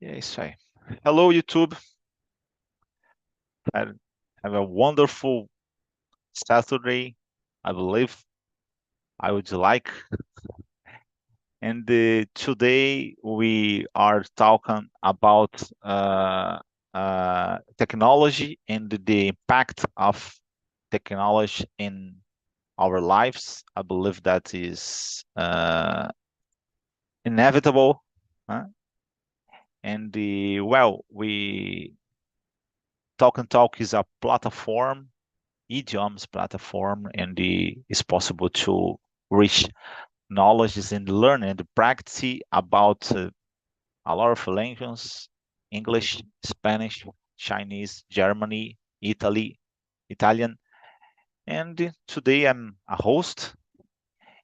É isso aí. Hello, YouTube. Have a wonderful Saturday. I believe I would like. And today we are talking about technology and the impact of technology in our lives. I believe that is inevitable. Huh? And we Talk and Talk is a platform, idioms platform, and it's possible to reach knowledge and learn and practice about a lot of languages: English, Spanish, Chinese, Germany, Italian. And today I'm a host,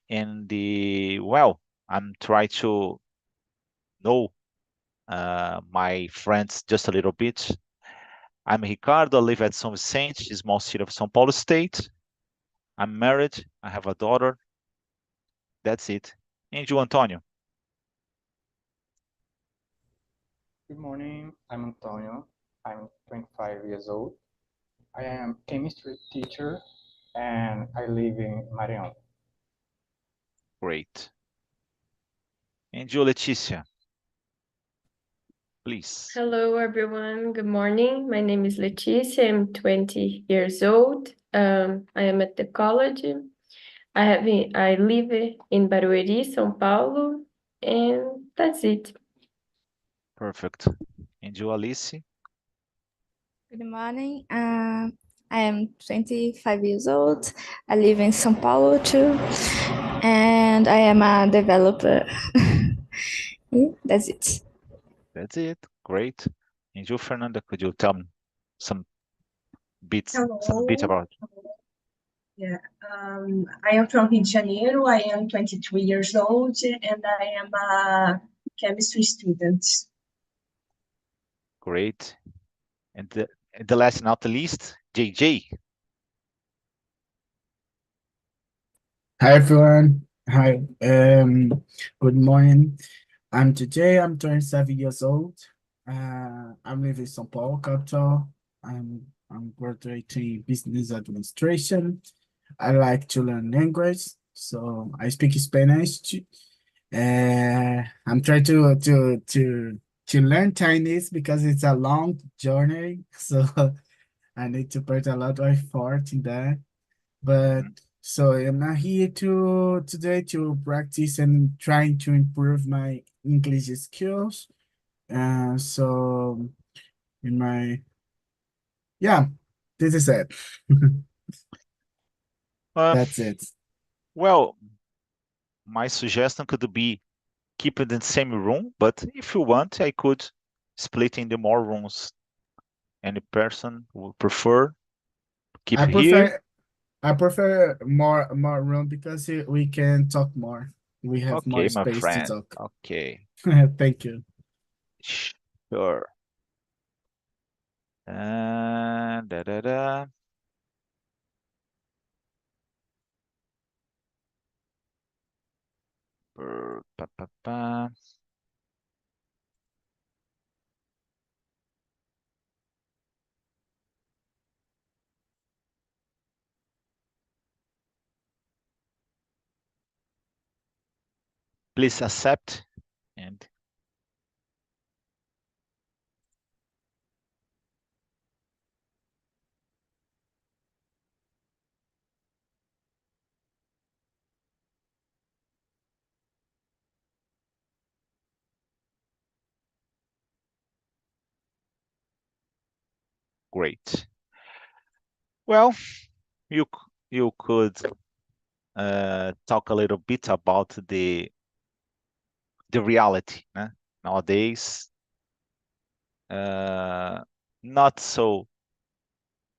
and I'm trying to know my friends just a little bit. I'm Ricardo. I live at São Vicente, a small city of São Paulo State. I'm married. I have a daughter. That's it. And you, Antonio? Good morning, I'm Antonio. I'm 25 years old. I am chemistry teacher and I live in Maranhão. Great. And you, Leticia? Please. Hello, everyone. Good morning. My name is Leticia. I'm 20 years old. I am at the college. I live in Barueri, São Paulo, and that's it. Perfect. And you, Alice? Good morning. I am 25 years old. I live in São Paulo too, and I am a developer. That's it. That's it. Great. And you, Fernanda, could you tell me some some bit Hello. about? Yeah. I am from Rio de Janeiro. I am 23 years old and I am a chemistry student. Great. And the last not the least, JJ. Hi everyone. Hi. Good morning. I'm JJ. I'm 27 years old. I'm living in São Paulo, capital. I'm graduating business administration. I like to learn language, so I speak Spanish. I'm trying to learn Chinese because it's a long journey, so I need to put a lot of effort in that. But Mhm. so I'm not here to today to practice and trying to improve my English skills. So in my yeah, this is it. Uh, That's it. well, my suggestion could be keep it in the same room, but if you want, I could split in the more rooms. Any person would prefer keep I here? prefer I prefer more room because we can talk more. We have more Okay, my space to friend. talk. Okay, Thank you. sure. Da, da, da. Pa, pa, pa. Please accept and great. Well, you could talk a little bit about the reality, né? Nowadays, uh, not so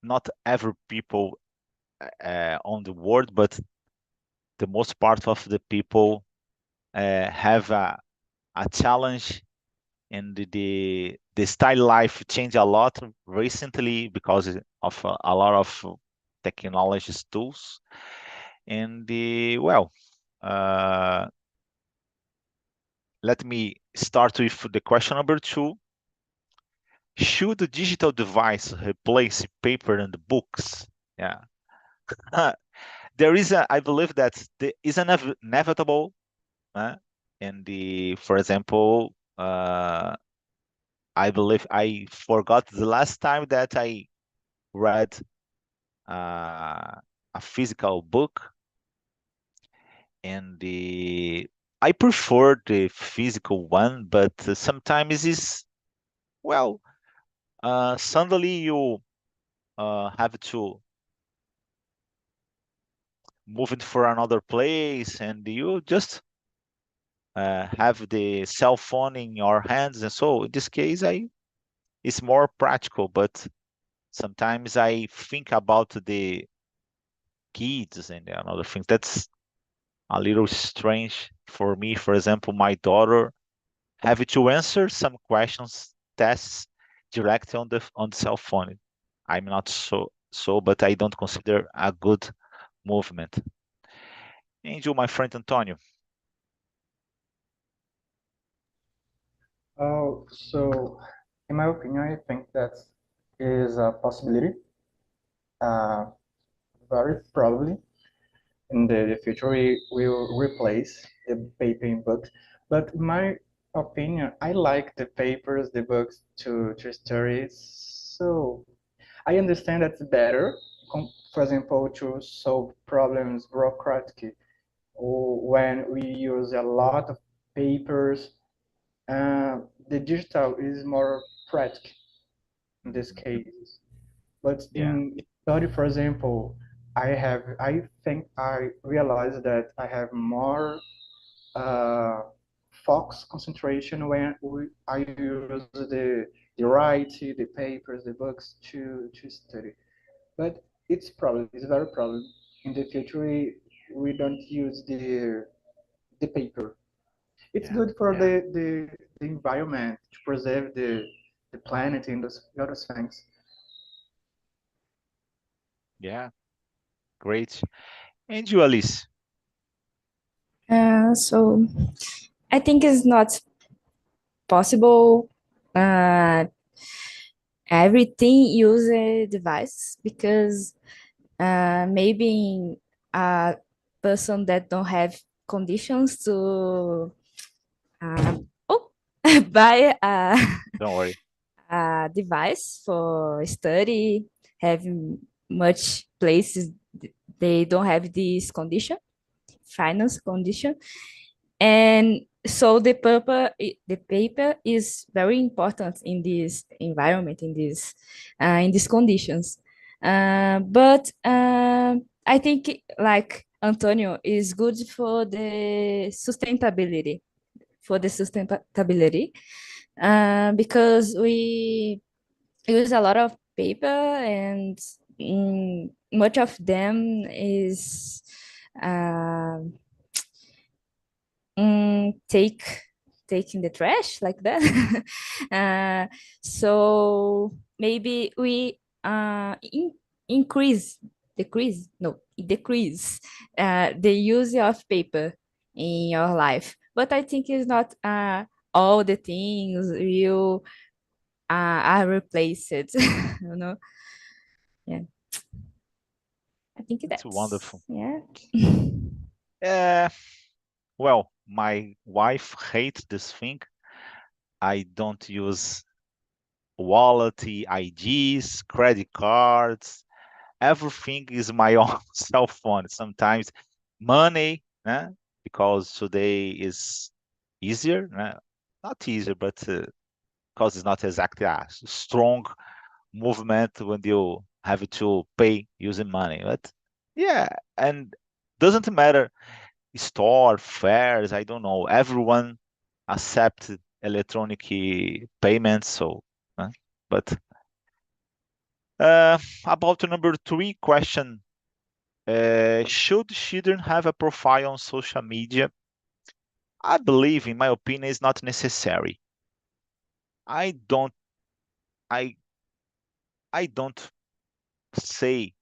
not every people on the world, but the most part of the people have a challenge, and the style life changed a lot recently because of a lot of technology tools. And uh, let me start with the question number two. Should the digital device replace paper and books? Yeah. I believe that there is an inevitable, for example, I believe I forgot the last time that I read a physical book, and I prefer the physical one, but sometimes is well, suddenly you have to move it for another place, and you just have the cell phone in your hands, and so in this case, it's more practical. But sometimes I think about the kids and another things. That's a little strange for me. For example, my daughter have to answer some questions, tests directly on the cell phone. I'm not so, but I don't consider a good movement. Angel, my friend Antonio. So in my opinion, I think that is a possibility. Uh, Very probably in the future we will replace the paper in books. But in my opinion, I like the papers, the books to study. So I understand that's better, for example, to solve problems bureaucratic or when we use a lot of papers. The digital is more practical in this case. But Yeah, in study, for example, I think I realized that I have more uh, focus concentration when I use the write, the papers, the books to study. But it's very probably in the future we don't use the paper. It's yeah, good for yeah, the environment to preserve the planet and those other things. yeah. Great. And you, Alice? So I think it's not possible everything use a device because maybe a person that don't have conditions to oh buy Don't worry. a device for study, have much places they don't have this condition, finance condition, and so the paper is very important in this environment, in these conditions. But I think like Antonio is good for the sustainability, because we use a lot of paper, and much of them is uh, take taking the trash like that. uh, so maybe we increase decrease no decrease the use of paper in your life, but I think it's not all the things you are replaced. you know yeah, I think That's that's wonderful. yeah. Uh, well, my wife hates this thing. I don't use wallet, IDs, credit cards. Everything is my own cell phone. Sometimes money, because today is easier. Not easier, but because it's not exactly a strong movement when you have to pay using money. But yeah, and doesn't matter store, fairs, I don't know. Everyone accept electronic payments, so uh, but about number three question. Should children have a profile on social media? I believe, in my opinion, is not necessary. I don't I I don't say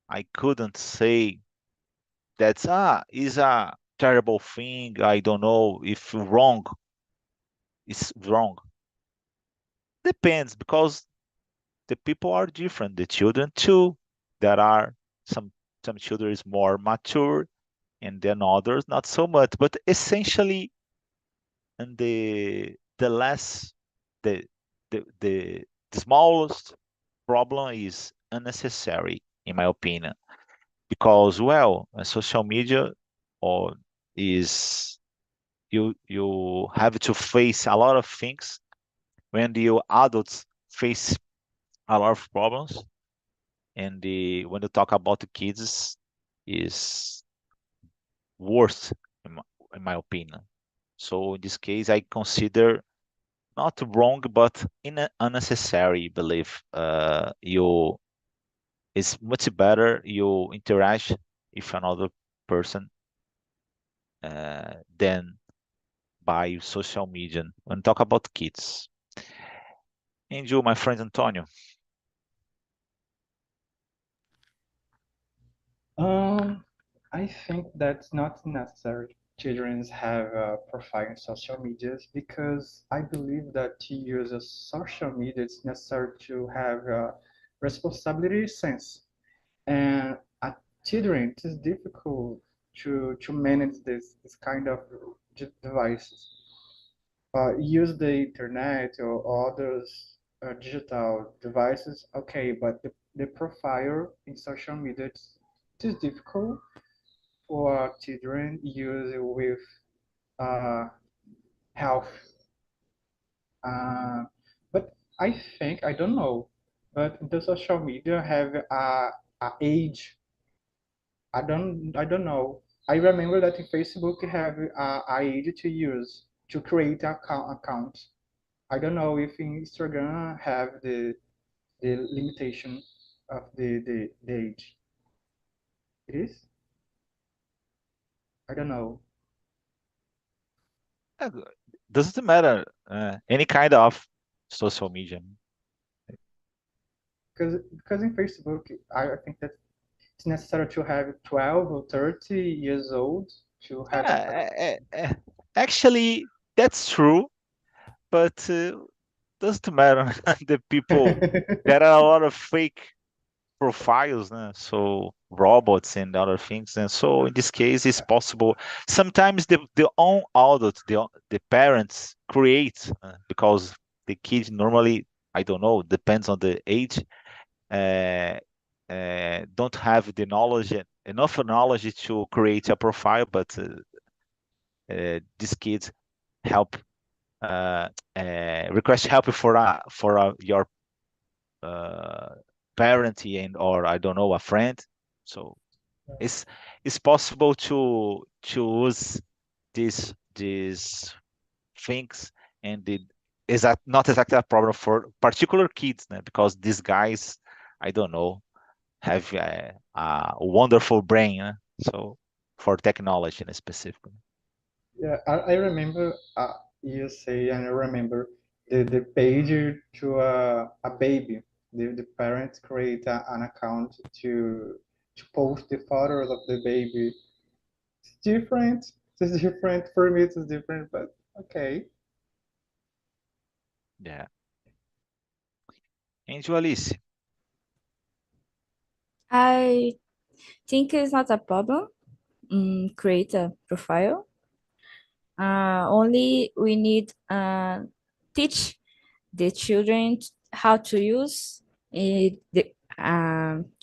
I couldn't say that is a terrible thing. I don't know if wrong is wrong. depends because the people are different. The children too. There are some children is more mature, and then others not so much. But essentially, and the less the smallest problem is unnecessary, in my opinion, because well, social media or is you have to face a lot of things when the adults face a lot of problems, and when you talk about the kids is worse in my opinion. So in this case, I consider not wrong, but unnecessary belief. You it's much better you interact with another person than by social media when talk about kids. And you, my friend Antonio. I think that's not necessary. Children have a profile in social medias because I believe that to use a social media, it's necessary to have a responsibility sense. And at children, it is difficult to manage this kind of devices. Use the internet or others digital devices, okay, but the profile in social media, it is difficult for children use with uh, health. Uh, but I think, I don't know, but the social media have a age. I don't know. I remember that in Facebook have a age to use to create account. I don't know if in Instagram have the limitation of the age. It is? I don't know. Uh, Doesn't matter any kind of social media. Because in Facebook, I think that it's necessary to have 12 or 30 years old to have account. Actually, that's true, but doesn't matter. The people, there are a lot of fake profiles, so robots and other things, and so in this case, it's possible. Sometimes the own adult, the parents create because the kids normally, I don't know, depends on the age, uh, don't have the knowledge enough knowledge to create a profile, but these kids help request help for your uh, parent and or I don't know a friend. So it's it's possible to choose these things and the not exactly a problem for particular kids, because these guys I don't know have a wonderful brain, so for technology in specific. Yeah, I remember you say, and I remember the page to a baby. The parents create an account to post the photos of the baby. It's different. It's different for me. It's different, but okay. Yeah. And you, Alice? I think it's not a problem. Create a profile. Only we need teach the children how to use it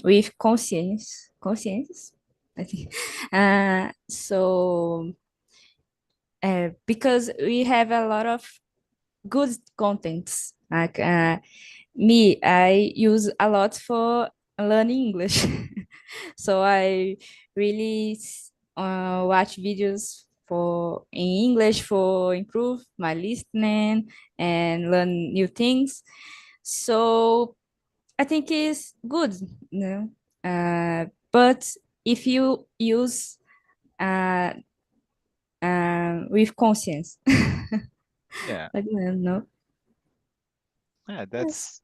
with conscience, I think. Because we have a lot of good contents. Like me, I use a lot for learning English. So I really watch videos for in English for improve my listening and learn new things. So I think it's good, you know. But if you use uh, with conscience, Yeah. I don't know. Yeah, Yes.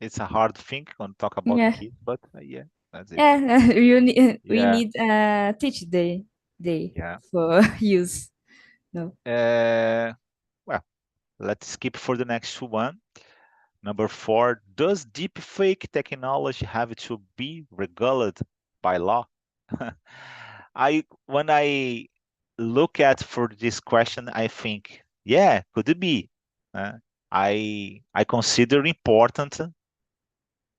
it's a hard thing when talk about Yeah. kids, but yeah, that's it. Yeah, we Yeah, need teach the yeah. for use. No. Uh, well. let's skip for the next one. Number 4, does deepfake technology have to be regulated by law? When I look at for this question, I think, yeah, could it be? Uh, I consider important to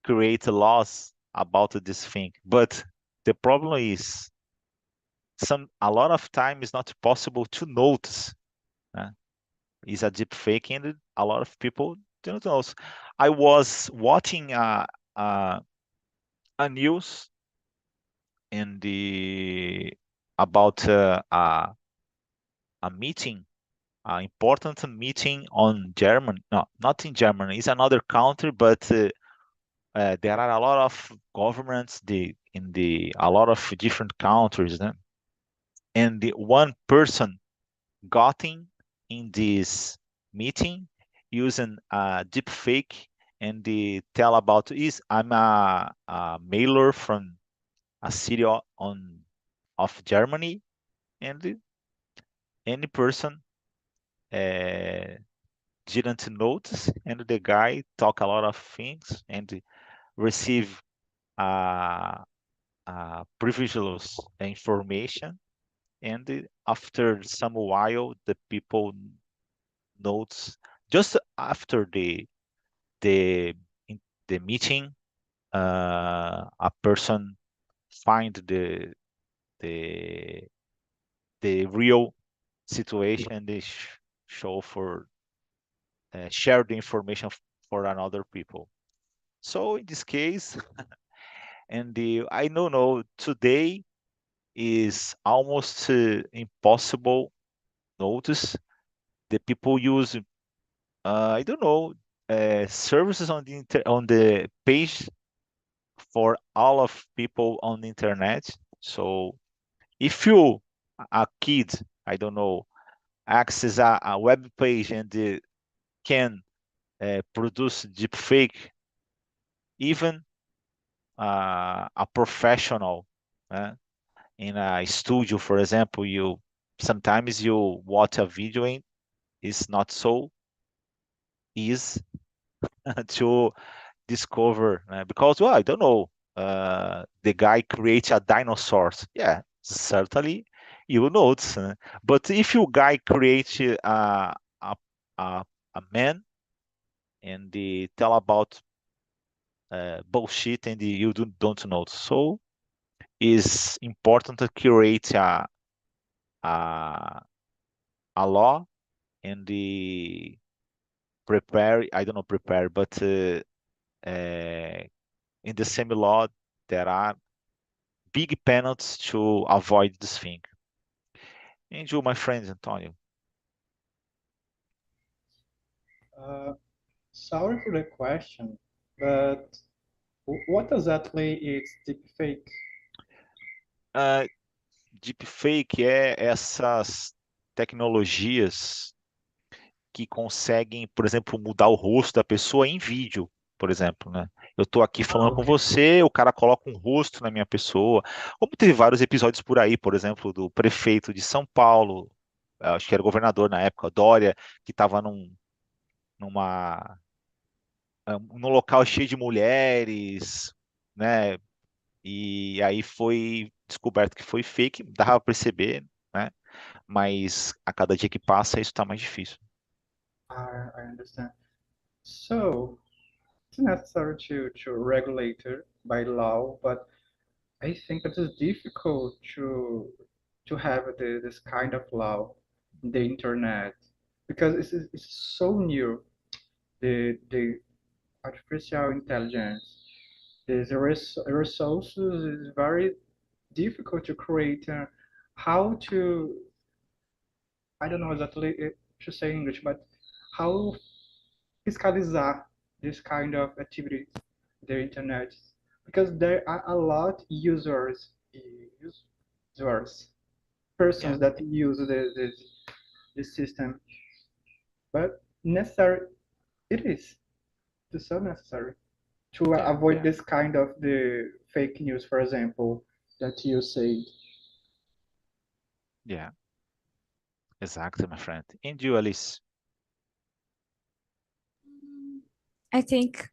create laws about this thing, but the problem is a lot of time is not possible to notice. Uh, is a deep fake, and a lot of people don't know. I was watching a news in the about a meeting, an important meeting on Germany. No, not in Germany. It's another country, but there are a lot of governments in the a lot of different countries, and the one person got in this meeting using a deep fake, and they tell about is I'm a mailer from a city of Germany, and any person uh, didn't notice, and the guy talk a lot of things and receive uh, privileged information, and after some while the people notes just after the the meeting, a person find the the real situation, they show for share the information for another people. So in this case, and I don't know, today is almost impossible notice the people use I don't know services on on the page for all of people on the internet. So if you a kid, I don't know, access a web page and can produce deepfake, even a professional in a studio, for example, you sometimes you watch a video and it's not so easy to discover because well I don't know the guy creates a dinosaurs, yeah, certainly you will notice, but if you guy create a, a a man and they tell about bullshit and you don't know, so it's important to create a, a law and the prepare I don't know prepare but uh, in the same law there are big penalties to avoid this thing. And you, my friend Antonio. Uh, Sorry for the question, but what exactly is deepfake? Uh, Deepfake é essas tecnologias que conseguem, por exemplo, mudar o rosto da pessoa em vídeo, por exemplo, né? Eu tô aqui falando com Okay. você, o cara coloca um rosto na minha pessoa. Como teve vários episódios por aí, por exemplo, do prefeito de São Paulo, acho que era governador na época, Dória, que estava numa, num local cheio de mulheres, né? E aí foi descoberto que foi fake, dava para perceber, né? Mas a cada dia que passa isso está mais difícil. I understand. So it's necessary to regulate it by law, but I think that it's difficult to have this kind of law in the internet because it's so new. The artificial intelligence, the resources is very difficult to create. How to I don't know exactly to say English, but how fiscalizar this kind of activity, the internet, because there are a lot users, Yeah, persons that use the system, but necessary it is. It's so necessary to yeah, avoid this kind of the fake news, for example, that you said. yeah, exactly, my friend. And you, Alice? I think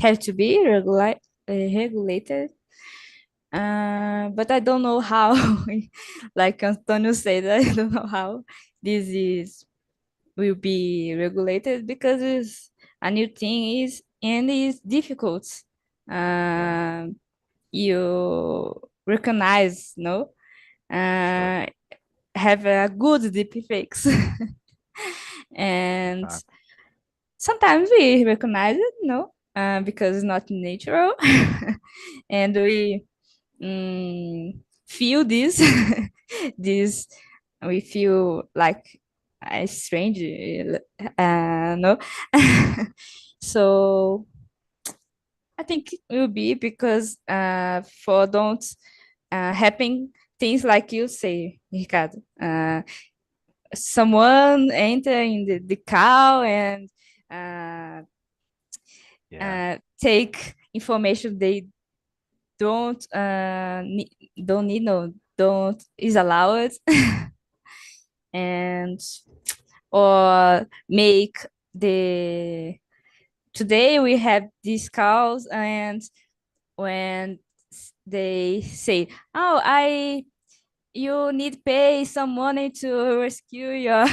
have to be regulated. But I don't know how. Like Antonio said, I don't know how this is will be regulated because it's a new thing is and it's difficult. You recognize, no? Sure. Have a good deep fakes. And Uh, sometimes we recognize it, no, because it's not natural. And we feel this, this, we feel like a strange, no. So I think it will be because for don't happen things like you say, Ricardo. Someone enter in the car and uh, yeah, take information they don't need, no, don't is allowed. And or make the today we have these calls, and when they say, oh, I you need pay some money to rescue your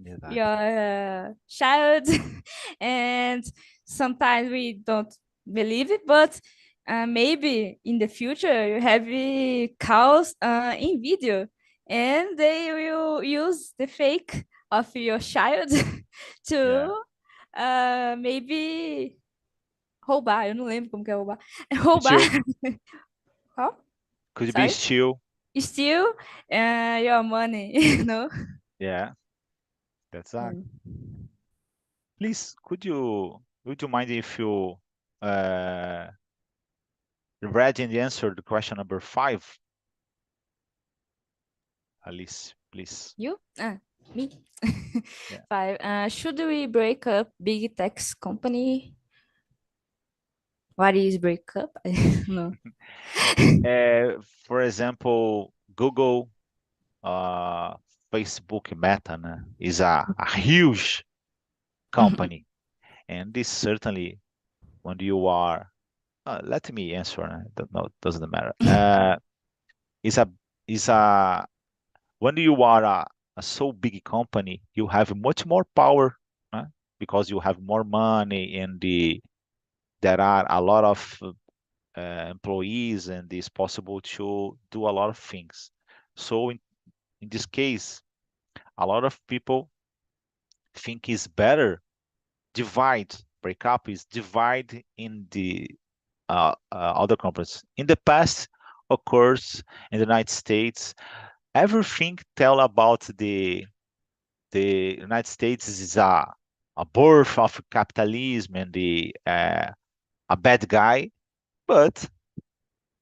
exactly. child. And sometimes we don't believe it, but maybe in the future you have calls in video, and they will use the fake of your child Yeah. to maybe roubar. Eu não lembro como que é roubar. Roubar. Still, Qual? could be Sorry? still. Steal your money, you know? Yeah, that's that. Mm. Please, would you mind if you read and answer the question number 5, Alice, please? You? Me? Yeah. 5. Should we break up big tech company? What is break up? I don't know. For example, Google, Facebook, Meta, né, is a huge company, and this certainly when you are. Let me answer. No, it doesn't matter. Is a is a when you are a so big company, you have much more power, because you have more money and there are a lot of employees and it's possible to do a lot of things. So in this case, a lot of people think it's better break up is divide in the other companies. In the past, of course, in the United States, everything tell about the United States is a birth of capitalism and a bad guy. But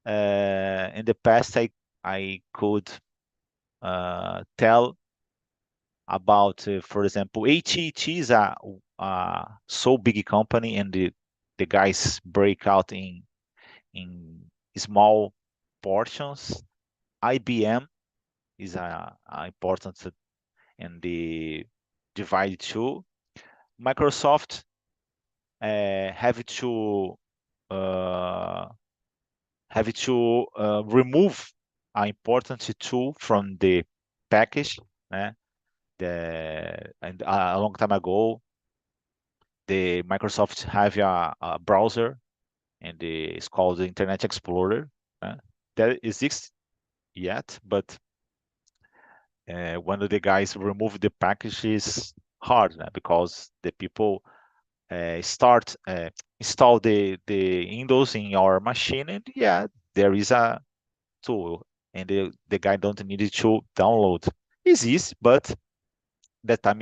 in the past, I could tell about, for example, AT&T is a so big company, and the guys break out in small portions. IBM is a important and the divide too. Microsoft have to uh, remove an important tool from the package. Né? And a long time ago, the Microsoft have a browser, and it's called the Internet Explorer. That exists yet, but when the guys remove the package is hard, because the people start install the Windows in your machine, and yeah, there is a tool, and the guy don't need it to download. It's easy, but the time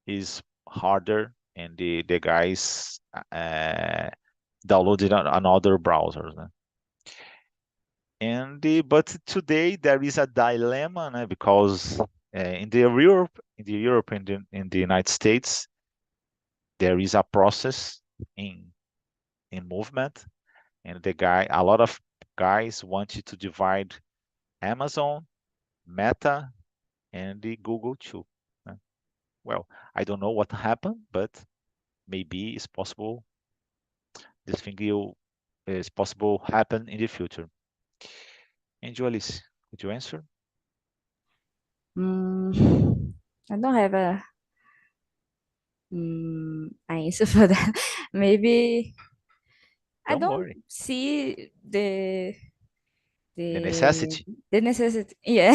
is harder, and the guys downloaded another browser. Né? And but today there is a dilemma, né? Because in the Europe and in the United States, there is a process in movement, and a lot of guys wanted to divide Amazon, Meta, and the Google too. Né? well, I don't know what happened, but maybe it's possible this thing is possible happen in the future. And Alice, could you answer? I don't have a answer for that. Maybe I Don't don't worry. see The the necessity, the necessity, yeah,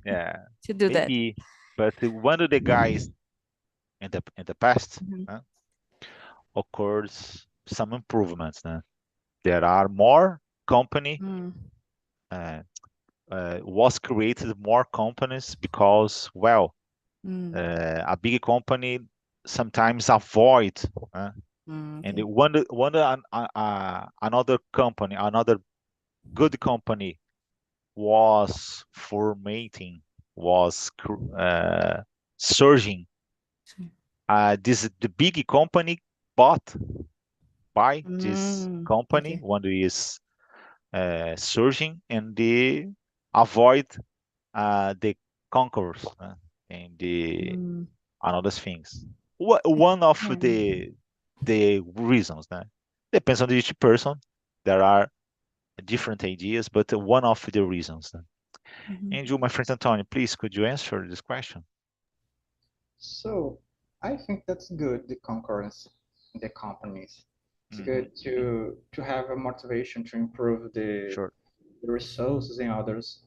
yeah, to do that. maybe. But one of the guys in the past Mhm. occurs some improvements. There are more company Mm, uh, was created more companies because well mm, a big company sometimes avoid and okay. another company, another good company was formatting, was surging. This the big company bought by this company Okay. when it is surging, and they avoid the conquerors and the Mm, another things. One of yeah. the reasons depends on each person. There are different ideas, but one of the reasons. Mhm. And you, my friend Antonio, please could you answer this question? So I think that's good, the concurrence in the companies. It's Hmm. good to have a motivation to improve Sure. the resources in others.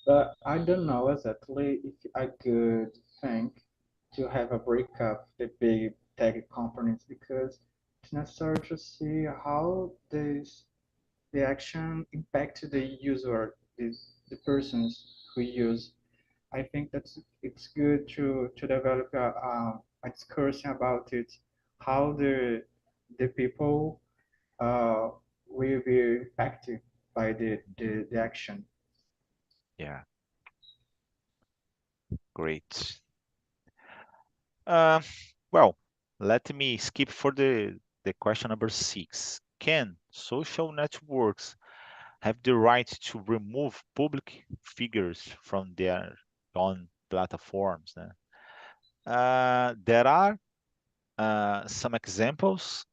But I don't know exactly if I could think to have a breakup the big tech companies because it's necessary to see how the action impact the user, the persons who use. I think it's good to develop a discussion about it, how the people uh, will be impacted by the action. Yeah, great. Uh, well, let me skip for the question number 6. Can social networks have the right to remove public figures from their own platforms? There are some examples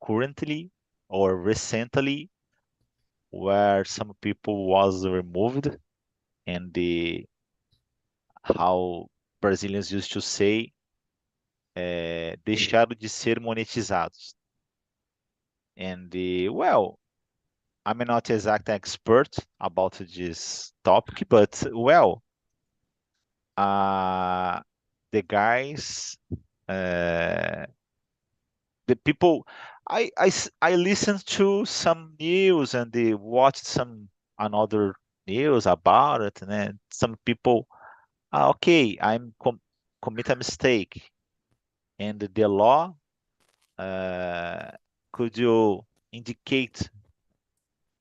currently or recently where some people was removed and the how Brazilians used to say deixaram de ser monetizados. And well, I'm not exact expert about this topic, but well, uh, the guys, uh, the people, I listened to some news and they watched some another news about it, and then some people, okay, commit a mistake, and the law, uh, could you indicate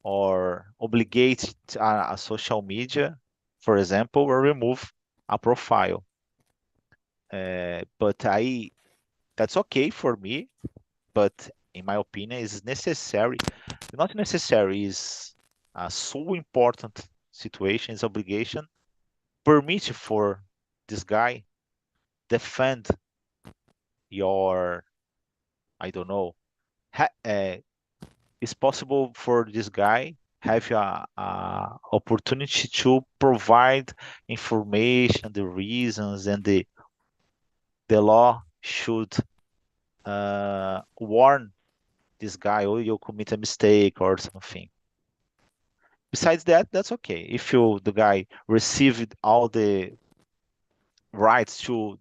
or obligate a social media, for example, or remove a profile. But that's okay for me, but in my opinion, is necessary. Not necessary is a so important situation, is obligation. Permit for this guy defend your, I don't know, it's possible for this guy have a opportunity to provide information, the reasons, and the law should warn this guy, oh, you commit a mistake or something. Besides that, that's okay. If you the guy received all the rights to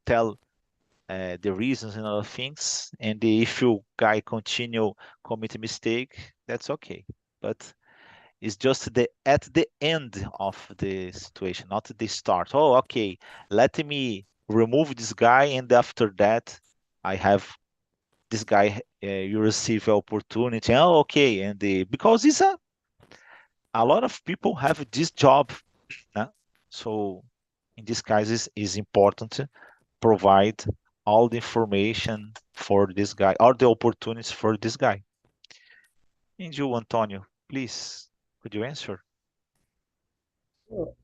tell the reasons and other things, and if you guy continue commit a mistake, that's okay. But it's just the at the end of the situation, not the start. Oh, okay, let me remove this guy, and after that, I have this guy. You receive an opportunity. Oh, okay, and because it's a lot of people have this job, né? So in this case, is important to provide all the information for this guy, all the opportunities for this guy. And you, Antonio, please, could you answer? So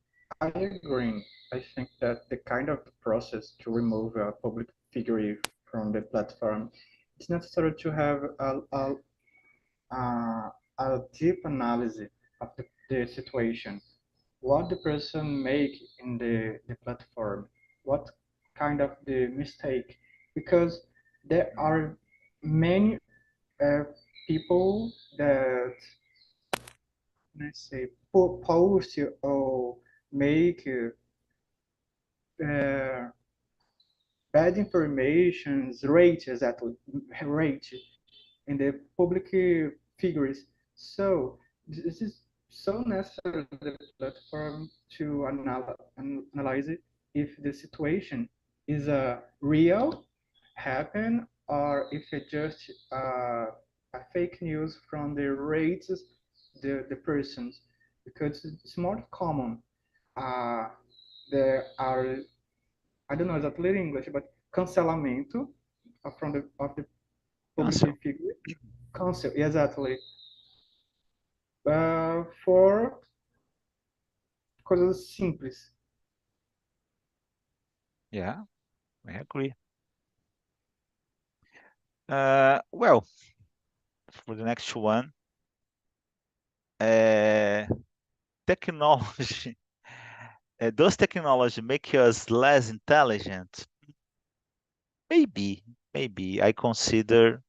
I agree. I think that the kind of process to remove a public figure from the platform, it's necessary to have a deep analysis of the situation, what the person make in the platform, what kind of the mistake, because there are many uh, people that, let's say, post or make bad information, rate exactly, rate in the public figures. So this is so necessary for the platform to analyze it if the situation is a real happen or if it just a fake news from the rates the persons, because it's more common. Uh, there are, I don't know exactly in English, but cancelamento from the of the public Cancel. figure. Cancel, exactly. For coisas simples. Yeah, I agree. Well, for the next one, technology. Does technology make us less intelligent? Maybe, maybe. I consider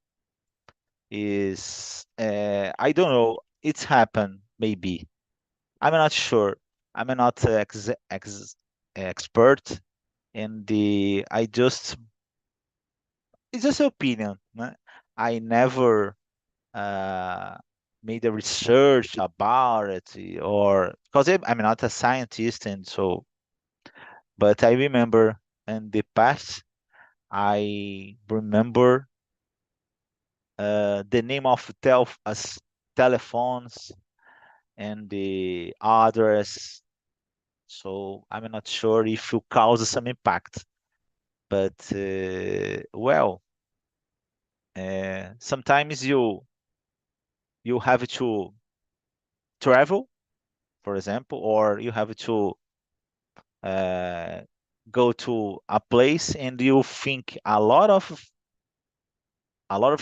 is I don't know. It's happened. Maybe. I'm not sure. I'm not expert in the. It's just an opinion. Né? I never uh, made a research about it, or because I'm not a scientist, and so. But I remember in the past, I remember the name of telephones and the address. So I'm not sure if it causes some impact. But well, sometimes you have to travel, for example, or you have to uh, go to a place and you think a lot of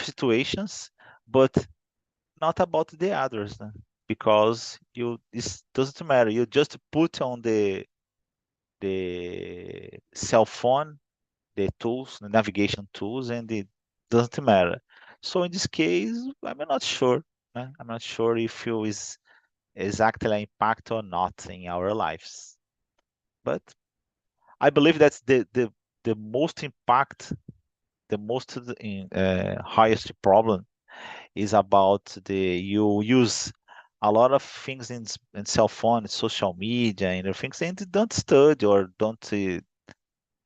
situations, but not about the others, né? Because it doesn't matter. You just put on the cell phone, the tools, the navigation tools, and it doesn't matter. So in this case, I'm not sure. Né? I'm not sure if it is exactly an impact or not in our lives. But I believe that's the most impact, the most highest problem is about you use a lot of things in cell phone, social media, and things, and don't study or don't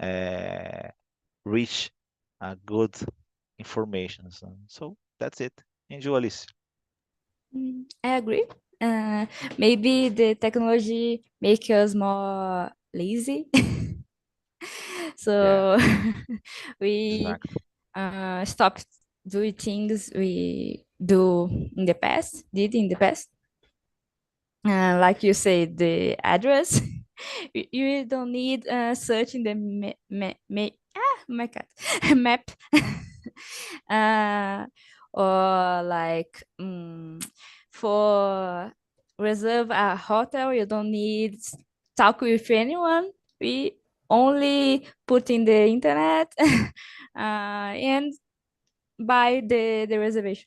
uh, reach good information. So that's it. Enjoy, Alice. I agree. Maybe the technology make us more lazy. Yeah, So we exactly. stop doing things we do in the past, did in the past. Like you say, the address, you don't need searching the my cat map, uh, or like for reserve a hotel, you don't need talk with anyone. We only put in the internet and buy the reservation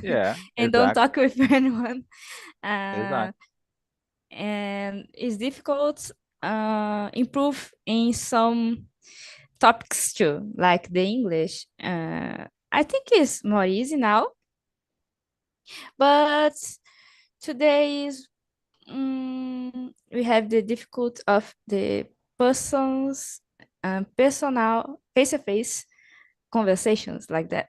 Yeah, and don't exactly. talk with anyone. Uh, Exactly. and it's difficult improve in some topics too, like the English. I think it's more easy now, but today is we have the difficult of the persons personal face-to-face conversations like that.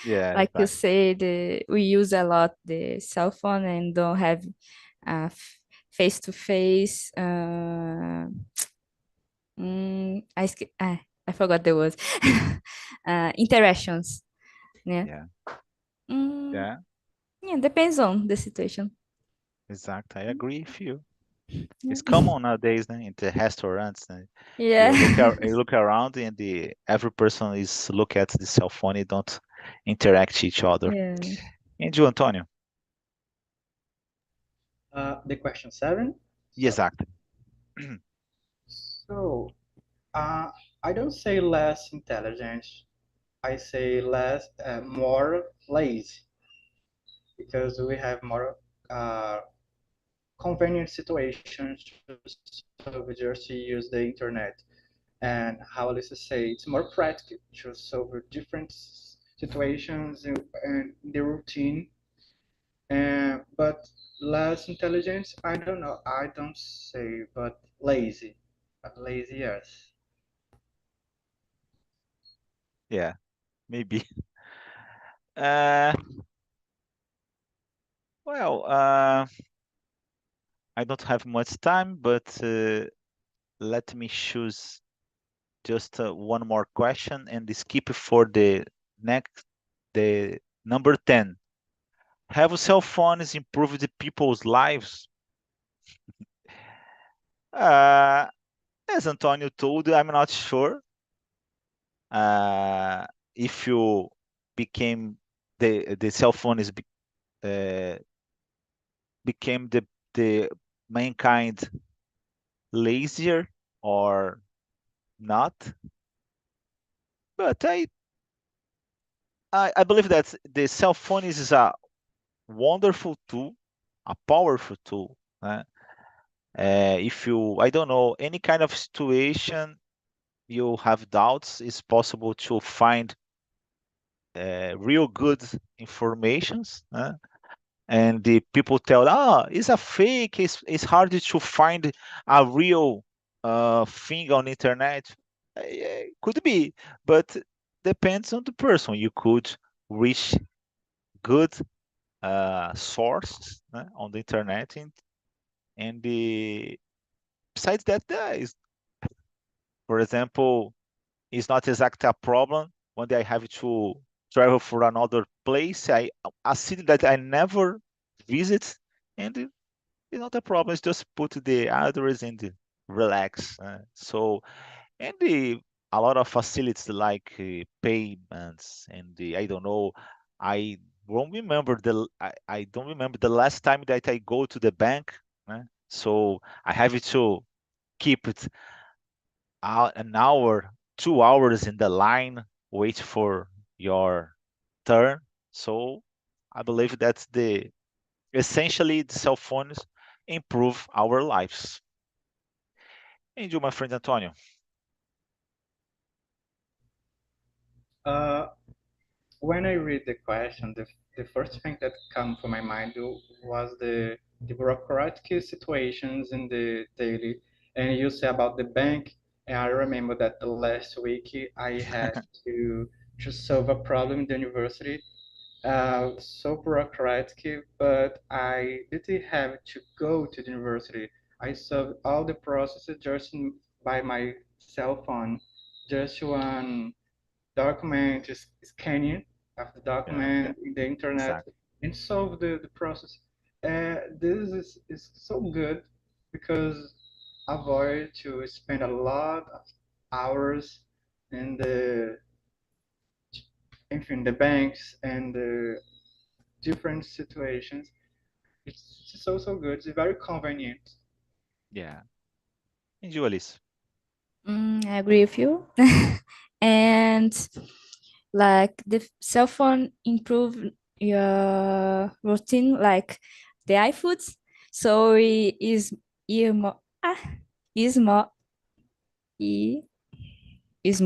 Yeah, Like you exactly. say, we use a lot the cell phone and don't have face-to-face I forgot the word. Interactions. Yeah. Yeah, Mm, yeah, yeah, depends on the situation. exactly. I agree with you. It's common nowadays in the restaurants. Yeah. You look around and every person is look at the cell phone. They don't interact each other. Yeah. And you, Antonio? The question 7. Exactly. So, I don't say less intelligent. I say more lazy because we have more convenient situations so we just use the internet. And how Alyssa say, it's more practical to solve different situations and the routine. But less intelligence, I don't know. I don't say, but lazy. But lazy, yes. Yeah, maybe. Uh, well, I don't have much time, but let me choose just one more question and skip for the number 10. Have cell phones improved people's lives? Uh, as Antonio told, I'm not sure. Uh, if you became the cell phone uh, became the mankind lazier or not, but I believe that the cell phone is a wonderful tool, a powerful tool. If you, I don't know, any kind of situation you have doubts, it's possible to find real good informations. And the people tell, it's a fake. It's hard to find a real thing on internet. Yeah, could be, but depends on the person. You could reach good sources on the internet, and besides that, is, for example, it's not exactly a problem when I have to travel for another place, a city that I never visit, and it's not a problem. It's just put the address and relax. And a lot of facilities like payments and I don't know. I I don't remember the last time that I go to the bank. So I have to keep it an hour, 2 hours in the line, wait for your turn. So I believe that's the essentially the cell phones improve our lives. And you, my friend Antonio. Uh, when I read the question, the first thing that come to my mind was the bureaucratic situations in the daily. And you say about the bank, and I remember that the last week I had to solve a problem in the university. So bureaucratic, but I didn't have to go to the university. I solved all the processes just by my cell phone, just one document, scanning of the Yeah, document in the internet, exactly. and solve the process. This is so good because avoid to spend a lot of hours in the banks and the different situations. It's so good. It's very convenient. Yeah. And you, Alice? I agree with you. And like the cell phone improve your routine, like the iFoods. So it is more e is more easy. Is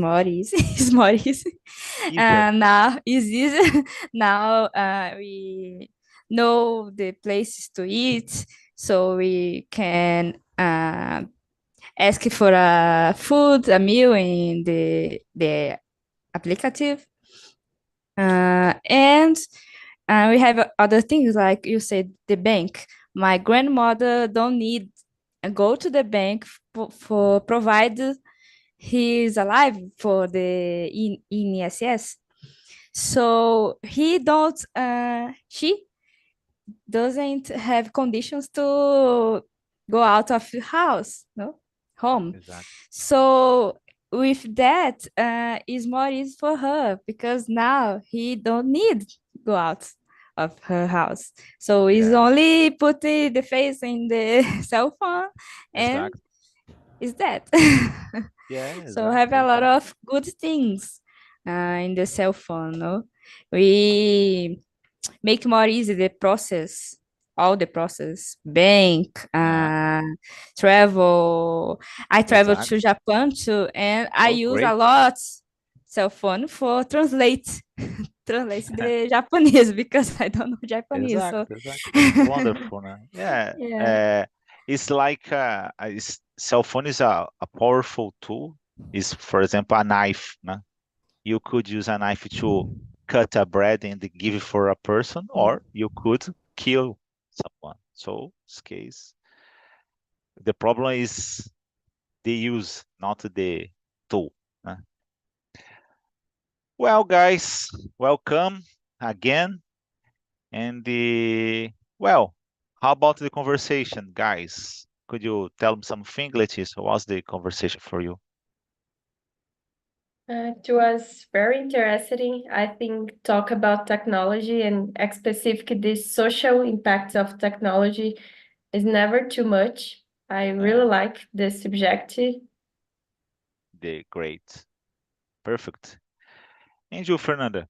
more easy. Easier. And now is easy. Now we know the places to eat, so we can ask for a food, a meal in the applicative. And we have other things like you said, the bank. My grandmother don't need go to the bank for provide he's alive for the INSS. So she doesn't have conditions to go out of the house, no, home. Exactly. So with that, it's more easy for her because now he don't need go out of her house. So he's Yeah. only put the face in the cell phone and Exactly. is that. Yeah. So have Exactly. a lot Exactly. of good things in the cell phone, no? We make more easy the process, all the process, bank, Yeah. travel. I travel Exactly. to Japan too, and I Oh, use a great. lot cell phone for translate the Japanese because I don't know Japanese. So Exactly. Exactly. That's wonderful. Yeah. yeah. It's like cell phone is a powerful tool. Is for example a knife. You could use a knife to cut a bread and give it for a person, or you could kill someone. So, this case, the problem is the use, not the tool. Né? Well, guys, welcome again. And well, how about the conversation, guys? Could you tell me something, Letícia? What's the conversation for you? It was very interesting. I think talk about technology and specific the social impacts of technology is never too much. I really like the subject. The great, perfect. And you, Fernanda?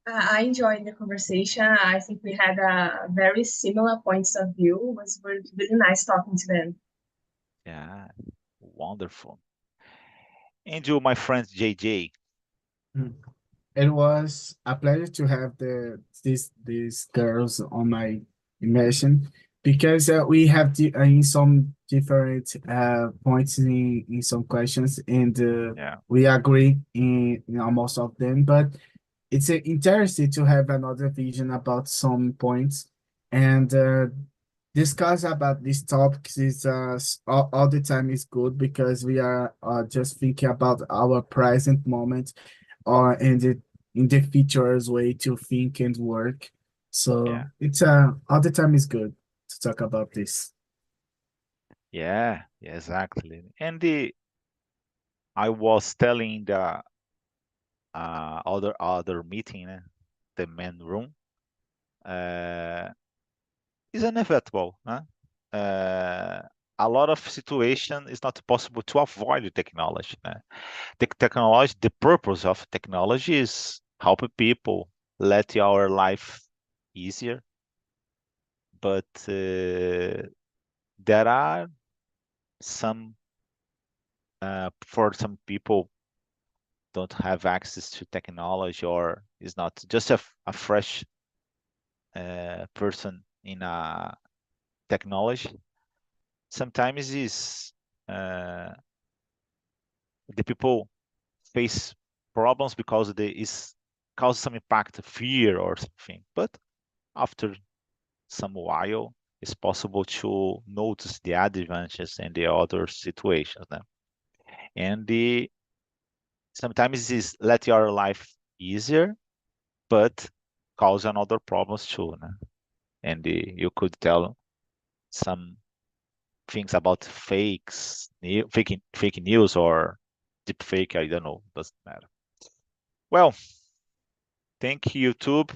I enjoyed the conversation. I think we had a very similar points of view. It was really nice talking to them. Yeah, wonderful. And you, my friend JJ? Mm. It was a pleasure to have these girls on my immersion because we have in some different points in some questions and Yeah, we agree in almost of them, but it's interesting to have another vision about some points and discuss about these topics is all the time is good because we are just thinking about our present moment or in the future's way to think and work. yeah, So it's all the time is good to talk about this. yeah, exactly. And I was telling the other meeting, the main room, uh, is inevitable. A lot of situation is not possible to avoid the technology. The technology, the purpose of technology is help people, let our life easier. But there are some, for some people, don't have access to technology or is not just a fresh person in a technology. Sometimes is uh, the people face problems because they is cause some impact, fear or something. But after some while, it's possible to notice the advantages and the other situations. And sometimes is let your life easier, but cause another problems too. And you could tell some things about fake news or deep fake. I don't know. Doesn't matter. Well, thank you, YouTube.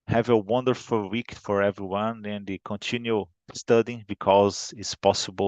Have a wonderful week for everyone and continue studying because it's possible